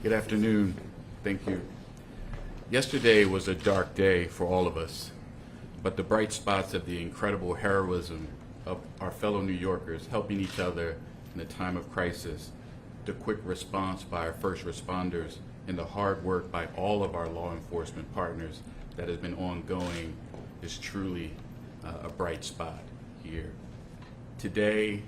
Good afternoon. Thank you. Yesterday was a dark day for all of us, but the bright spots of the incredible heroism of our fellow New Yorkers helping each other in a time of crisis, the quick response by our first responders, and the hard work by all of our law enforcement partners that has been ongoing is truly a bright spot here. Today,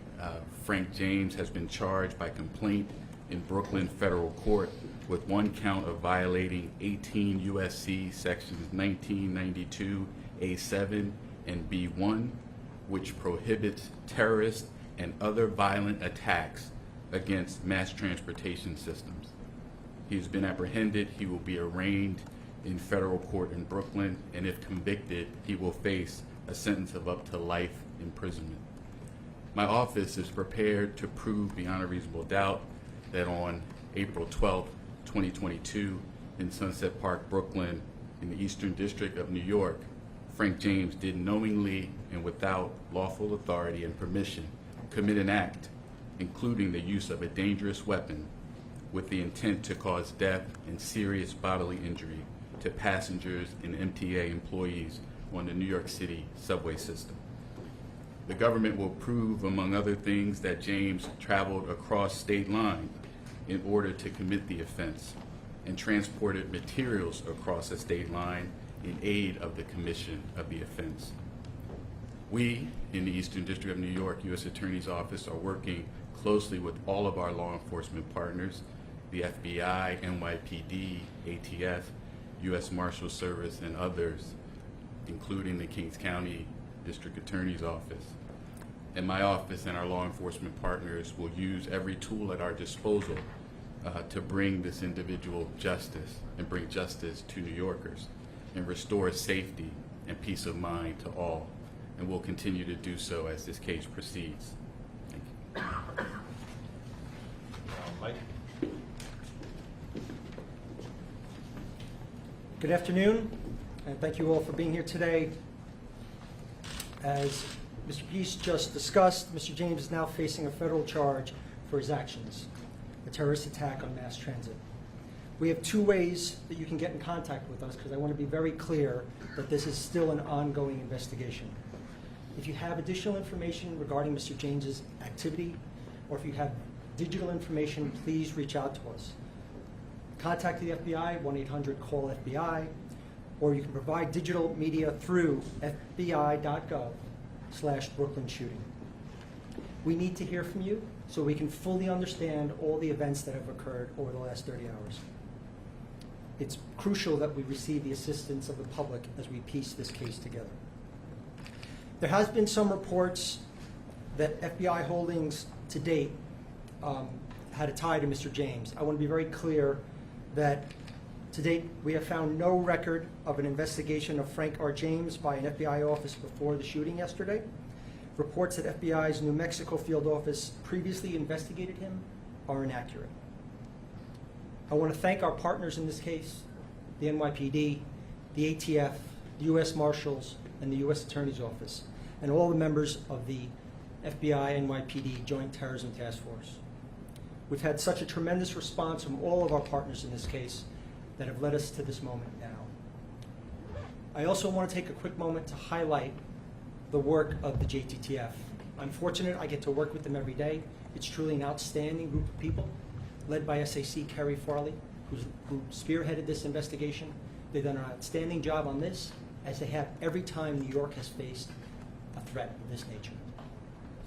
Frank James has been charged by complaint in Brooklyn Federal Court with one count of violating 18 U.S.C. sections 1992 A7 and B1, which prohibits terrorist and other violent attacks against mass transportation systems. He has been apprehended. He will be arraigned in federal court in Brooklyn, and if convicted, he will face a sentence of up to life imprisonment. My office is prepared to prove beyond a reasonable doubt that on April 12, 2022, in Sunset Park, Brooklyn, in the Eastern District of New York, Frank James did knowingly and without lawful authority and permission commit an act, including the use of a dangerous weapon, with the intent to cause death and serious bodily injury to passengers and MTA employees on the New York City subway system. The government will prove, among other things, that James traveled across state lines in order to commit the offense and transported materials across a state line in aid of the commission of the offense. We, in the Eastern District of New York U.S. Attorney's Office, are working closely with all of our law enforcement partners, the FBI, NYPD, ATF, U.S. Marshals Service, and others, including the Kings County District Attorney's Office. And my office and our law enforcement partners will use every tool at our disposal to bring this individual justice and bring justice to New Yorkers and restore safety and peace of mind to all. And we'll continue to do so as this case proceeds. Thank you. Mike? Good afternoon, and thank you all for being here today. As Mr. Peace just discussed, Mr. James is now facing a federal charge for his actions, a terrorist attack on mass transit. We have two ways that you can get in contact with us, because I want to be very clear that this is still an ongoing investigation. If you have additional information regarding Mr. James's activity, or if you have digital information, please reach out to us. Contact the FBI, 1-800-CALL-FBI, or you can provide digital media through fbi.gov/Brooklyn shooting. We need to hear from you so we can fully understand all the events that have occurred over the last 30 hours. It's crucial that we receive the assistance of the public as we piece this case together. There has been some reports that FBI holdings to date had a tie to Mr. James. I want to be very clear that to date we have found no record of an investigation of Frank R. James by an FBI office before the shooting yesterday. Reports that FBI's New Mexico field office previously investigated him are inaccurate. I want to thank our partners in this case, the NYPD, the ATF, the U.S. Marshals, and the U.S. Attorney's Office, and all the members of the FBI NYPD Joint Terrorism Task Force. We've had such a tremendous response from all of our partners in this case that have led us to this moment now. I also want to take a quick moment to highlight the work of the JTTF. I'm fortunate I get to work with them every day. It's truly an outstanding group of people, led by SAC Kerry Farley, who spearheaded this investigation. They've done an outstanding job on this, as they have every time New York has faced a threat of this nature.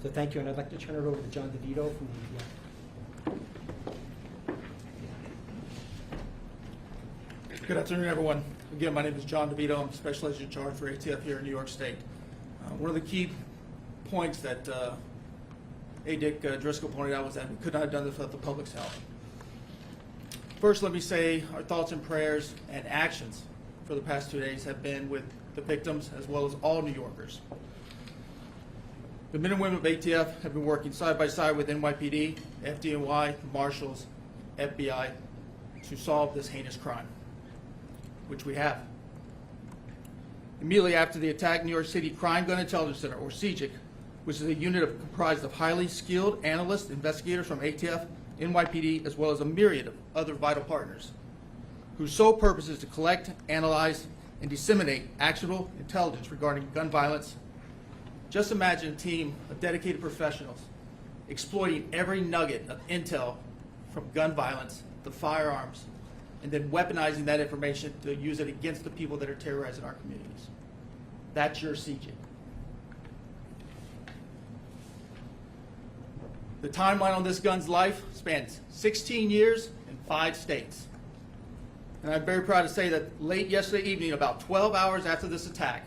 So thank you, and I'd like to turn it over to John DeVito from the EPA. Good afternoon, everyone. Again, my name is John DeVito. I'm Special Agent in Charge for ATF here in New York State. One of the key points that A. Dick Driscoll pointed out was that we could not have done this without the public's help. First, let me say our thoughts and prayers and actions for the past 2 days have been with the victims as well as all New Yorkers. The men and women of ATF have been working side by side with NYPD, FDNY, Marshals, FBI to solve this heinous crime, which we have. Immediately after the attack, New York City Crime Gun Intelligence Center, or CGIC, which is a unit comprised of highly skilled analysts, investigators from ATF, NYPD, as well as a myriad of other vital partners, whose sole purpose is to collect, analyze, and disseminate actionable intelligence regarding gun violence. Just imagine a team of dedicated professionals exploiting every nugget of intel from gun violence to firearms, and then weaponizing that information to use it against the people that are terrorizing our communities. That's your CJ. The timeline on this gun's life spans 16 years and 5 states. And I'm very proud to say that late yesterday evening, about 12 hours after this attack,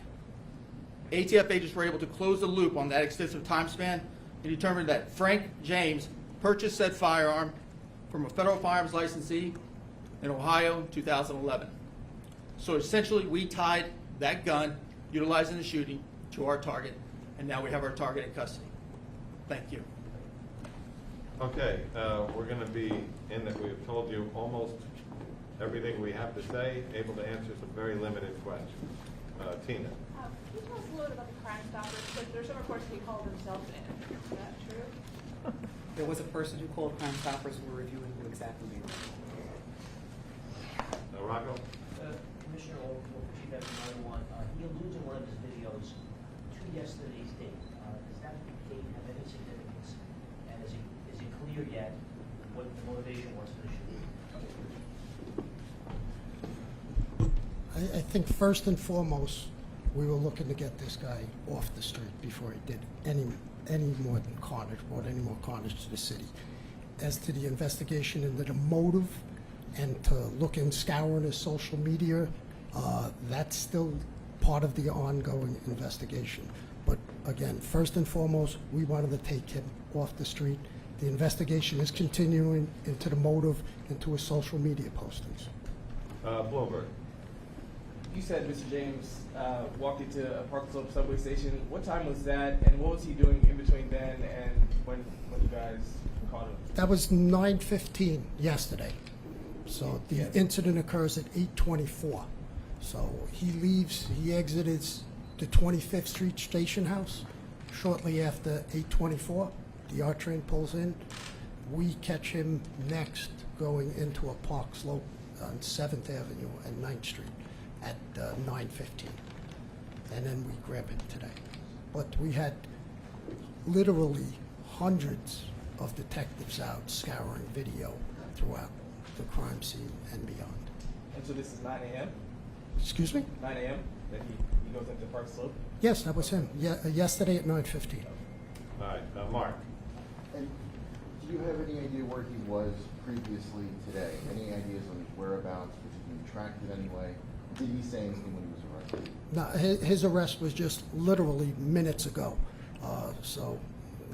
ATF agents were able to close the loop on that extensive time span and determined that Frank James purchased said firearm from a federal firearms licensee in Ohio in 2011. So essentially, we tied that gun, utilizing the shooting, to our target, and now we have our target in custody. Thank you. Okay, we're going to be in that we've told you almost everything we have to say, able to answer some very limited questions. Tina. Can you tell us a little bit about the Crime Stoppers? Because there's some reports they call themselves in. Is that true? There was a person who called Crime Stoppers. We're reviewing who exactly they were. Rocco? Commissioner Overfield, Chief Deputy 911, he alludes in one of his videos to yesterday's date. Does that date have any significance? And is it clear yet what the motivation was for the shooting? I think first and foremost, we were looking to get this guy off the street before he did any more than carnage, brought any more carnage to the city. As to the investigation into the motive and to look and scour his social media, that's still part of the ongoing investigation. But again, first and foremost, we wanted to take him off the street. The investigation is continuing into the motive, into his social media postings. Bloomberg. You said Mr. James walked into a Park Slope subway station. What time was that, and what was he doing in between then and when you guys caught him? That was 9:15 yesterday. So the Yes. incident occurs at 8:24. So he leaves, he exited the 25th Street Station House shortly after 8:24. The R train pulls in. We catch him next going into a Park Slope on 7th Avenue and 9th Street at 9:15. And then we grab him today. But we had literally hundreds of detectives out scouring video throughout the crime scene and beyond. And so this is 9 a.m.? Excuse me? 9 a.m. that he goes into Park Slope? Yes, that was him. Yesterday at 9:15. All right, Mark. And do you have any idea where he was previously today? Any ideas on his whereabouts? Was he being tracked in any way? Did he say anything when he was arrested? No, his arrest was just literally minutes ago. So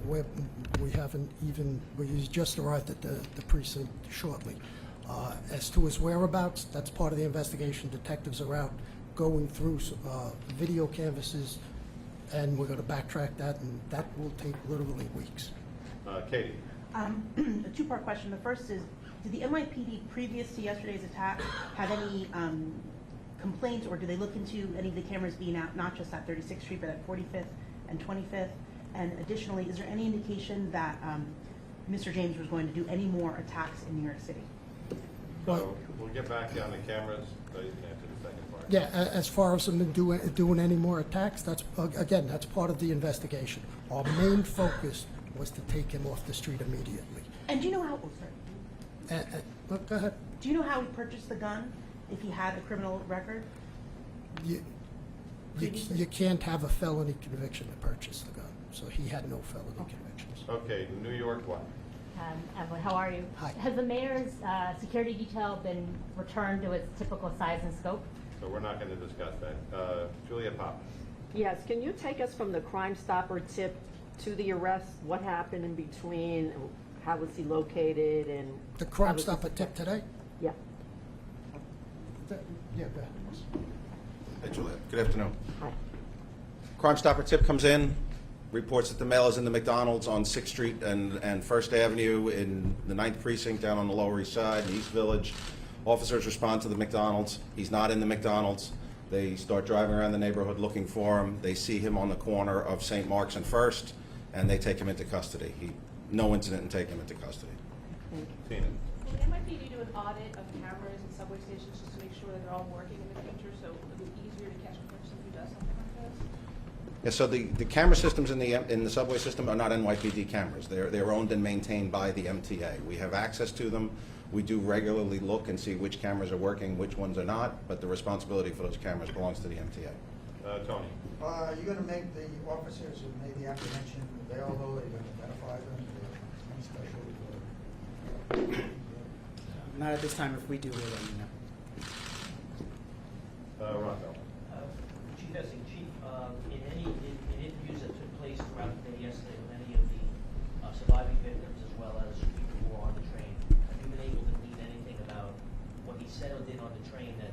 we haven't even, he's just arrived at the precinct shortly. As to his whereabouts, that's part of the investigation. Detectives are out going through video canvases, and we're going to backtrack that, and that will take literally weeks. Katie. A two-part question. The first is, did the NYPD previous to yesterday's attack have any complaints, or do they look into any of the cameras being out, not just at 36th Street, but at 45th and 25th? And additionally, is there any indication that Mr. James was going to do any more attacks in New York City? So we'll get back on the cameras so you can answer the second part. Yeah, as far as him doing any more attacks, that's, again, that's part of the investigation. Our main focus was to take him off the street immediately. And do you know how, Look, go ahead. do you know how he purchased the gun, if he had a criminal record? You can't have a felony conviction to purchase the gun, so he had no felony convictions. Okay, New York one. Evelyn, how are you? Hi. Has the mayor's security detail been returned to its typical size and scope? So we're not going to discuss that. Julia Pop. Yes, can you take us from the Crime Stopper tip to the arrest? What happened in between? How was he located? And The Crime Stopper tip today? Yeah. Yeah, go ahead. Hey, Julia. Good afternoon. Hi. Crime Stopper tip comes in, reports that the male is in the McDonald's on 6th Street and 1st Avenue in the 9th Precinct down on the Lower East Side, in East Village. Officers respond to the McDonald's. He's not in the McDonald's. They start driving around the neighborhood looking for him. They see him on the corner of St. Mark's and 1st, and they take him into custody. No incident in taking him into custody. Thank you. Tina? Will the NYPD do an audit of cameras and subway stations just to make sure that they're all working in the future, so it'll be easier to catch a person who does something like this? Yeah, so the camera systems in the subway system are not NYPD cameras. They're owned and maintained by the MTA. We have access to them. We do regularly look and see which cameras are working, which ones are not, but the responsibility for those cameras belongs to the MTA. Tony? You're gonna make the officers who made the apprehension available, you're gonna identify them, any special? Not at this time. If we do, we'll let you know. Rocco? Chief Essing, Chief, in interviews that took place throughout the day yesterday with any of the surviving victims as well as people who were on the train, have you been able to glean anything about what he said or did on the train that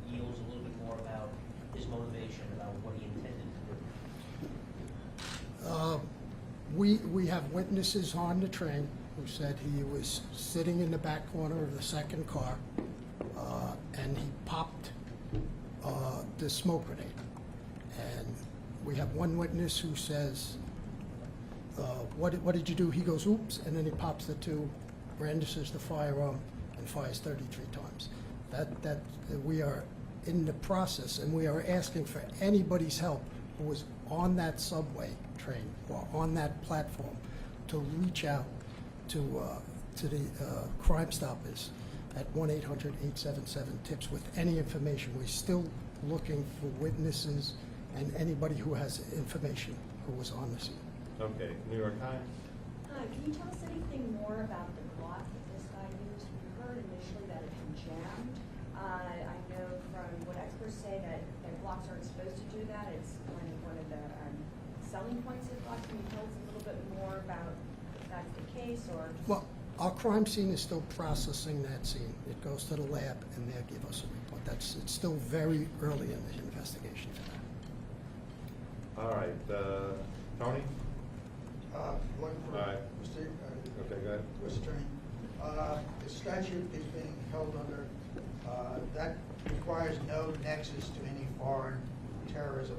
yields a little bit more about his motivation, about what he intended to do? We have witnesses on the train who said he was sitting in the back corner of the second car, and he popped the smoke grenade. And we have one witness who says, what did you do? He goes, oops, and then he pops the two, brandishes the firearm, and fires 33 times. That we are in the process, and we are asking for anybody's help who was on that subway train or on that platform to reach out to the Crime Stoppers at 1-800-877-TIPS with any information. We're still looking for witnesses and anybody who has information who was on the scene. Okay, New York Times? Can you tell us anything more about the Glock that this guy used? We heard initially that it had jammed. I know from what experts say that Glocks aren't supposed to do that. It's one of the selling points of Glocks. Can you tell us a little bit more about if that's the case, or? Well, our crime scene is still processing that scene. It goes to the lab and they'll give us a report. It's still very early in the investigation for that. All right, Tony? Looking for All right. Mr. Okay, go ahead. Mr. Attorney, the statute is being held under, that requires no nexus to any foreign terrorism.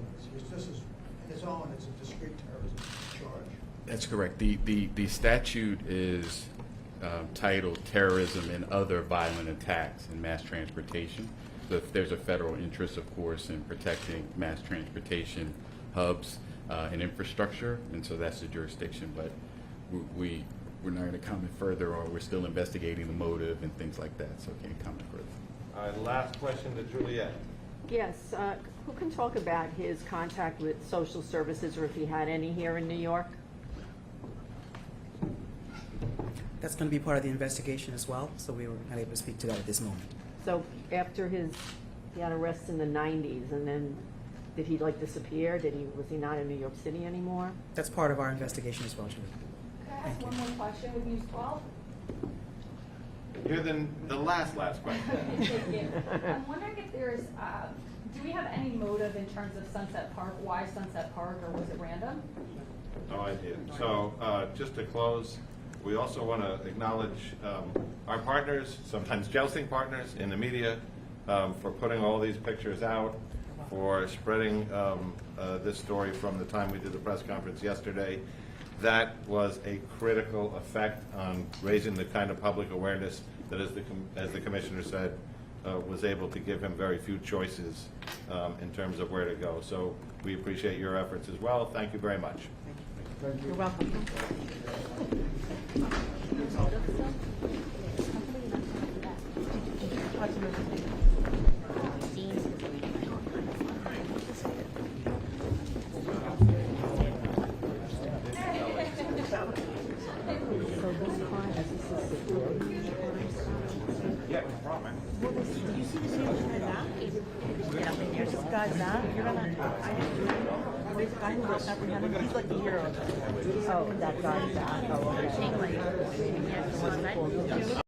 This is, in its own, it's a discrete terrorism charge. That's correct. The statute is titled Terrorism and Other Violent Attacks in Mass Transportation. So if there's a federal interest, of course, in protecting mass transportation hubs and infrastructure, and so that's the jurisdiction. But we're not going to comment further, or we're still investigating the motive and things like that, so can't comment further. All right, last question to Juliet. Yes, who can talk about his contact with social services, or if he had any here in New York? That's going to be part of the investigation as well, so we were not able to speak to that at this moment. So after he had arrests in the 90s, and then did he disappear? Was he not in New York City anymore? That's part of our investigation as well, Julie. Can I ask one more question with News 12? You're the last question. Thank you. I'm wondering if there's, do we have any motive in terms of Sunset Park? Why Sunset Park, or was it random? No idea. So just to close, we also want to acknowledge our partners, sometimes jousting partners in the media, for putting all these pictures out, for spreading this story from the time we did the press conference yesterday. That was a critical effect on raising the kind of public awareness that, as the commissioner said, was able to give him very few choices in terms of where to go. So we appreciate your efforts as well. Thank you very much. Thank you. You're welcome. Yeah, no problem. Well, do you see the same guy back? Yeah, there's this guy back. You're gonna, there's a guy who was apprehended. He's like the hero. Oh, that guy. Oh, okay.